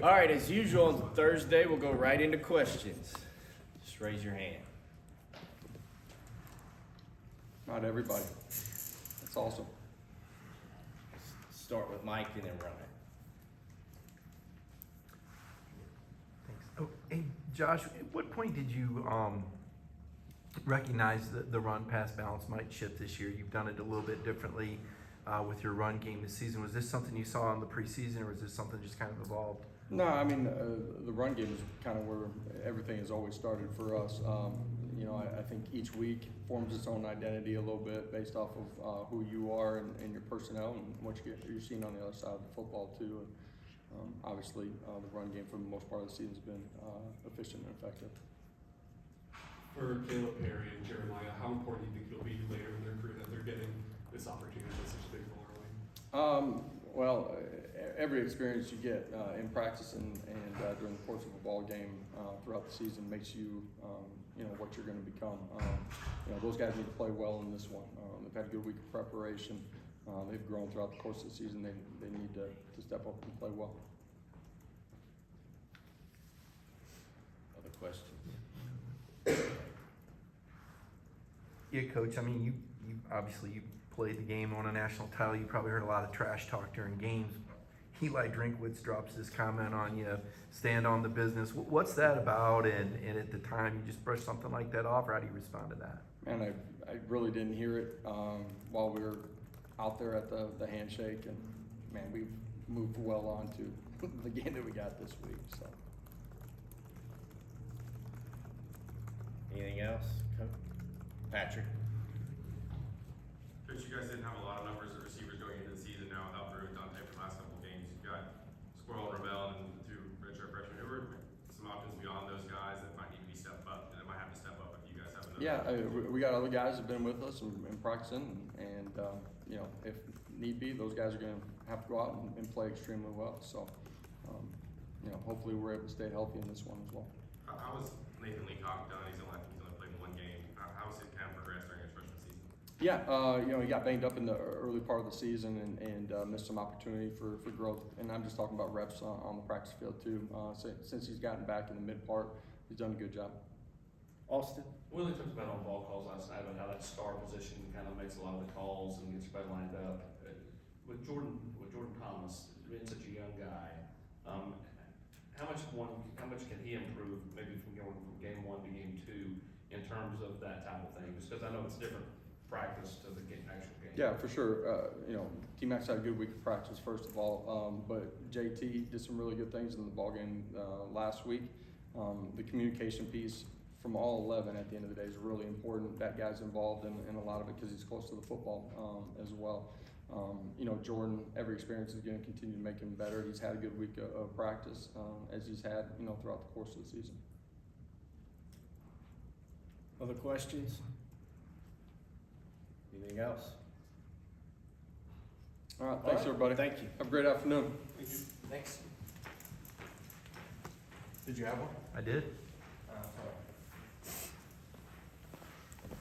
All right, as usual on Thursday, we'll go right into questions. Just raise your hand. Not everybody. That's awesome. Start with Mike and then Ryan. Thanks. Oh, hey, Josh, at what point did you recognize that the run-pass balance might shift this year? You've done it a little bit differently with your run game this season. Was this something you saw in the preseason, or was this something just kind of evolved? No, I mean, the run game is kind of where everything has always started for us. I think each week forms its own identity a little bit based off of who you are and your personnel and what you're seeing on the other side of the football too. Obviously, the run game for the most part of the season has been efficient and effective. For Caleb Perry and Jeremiah, how important do you think it'll be later in their career that they're getting this opportunity at such a big role early? Well, every experience you get in practice and during the course of a ball game throughout the season makes you, what you're going to become. Those guys need to play well in this one. They've had a good week of preparation. They've grown throughout the course of the season. They need to step up and play well. Other questions? Yeah, Coach. I mean, you obviously you played the game, won a national title. You probably heard a lot of trash talk during games. Eli Drinkwitz drops this comment on you, stand on the business. What's that about? And at the time, you just brushed something like that off, or how do you respond to that? Man, I really didn't hear it while we were out there at the handshake, and man, we've moved well on to the game that we got this week. So. Anything else? Patrick? Coach, you guys didn't have a lot of numbers of receivers going into the season now without Drew and Dante for the last couple of games. You've got Squirrel and Rebel and the two redshirt freshmen. Who are some options beyond those guys that might need to be stepped up and that might have to step up if you guys have another? Yeah, we got other guys that have been with us and practicing, and if need be, those guys are going to have to go out and play extremely well. So, hopefully we're able to stay healthy in this one as well. How was Nathan Leacock done? He's only played one game. How has it kind of progressed during his freshman season? Yeah, he got banged up in the early part of the season and missed some opportunity for growth. And I'm just talking about reps on the practice field too. Since he's gotten back in the mid part, he's done a good job. Austin? Willie talked about on ball calls last night about how that star position kind of makes a lot of the calls and gets everybody lined up. With Jordan Thomas being such a young guy, how much can he improve maybe from going from game 1 to game 2 in terms of that type of thing? Just because I know it's different practice to the actual game. Yeah, for sure. T-Max had a good week of practice, first of all, but JT did some really good things in the ball game last week. The communication piece from all 11 at the end of the day is really important. That guy's involved in a lot of it because he's close to the football as well. Jordan, every experience is going to continue to make him better. He's had a good week of practice as he's had, throughout the course of the season. Other questions? Anything else? All right, thanks everybody. Thank you. Have a great afternoon. Thanks. Did you have one? I did.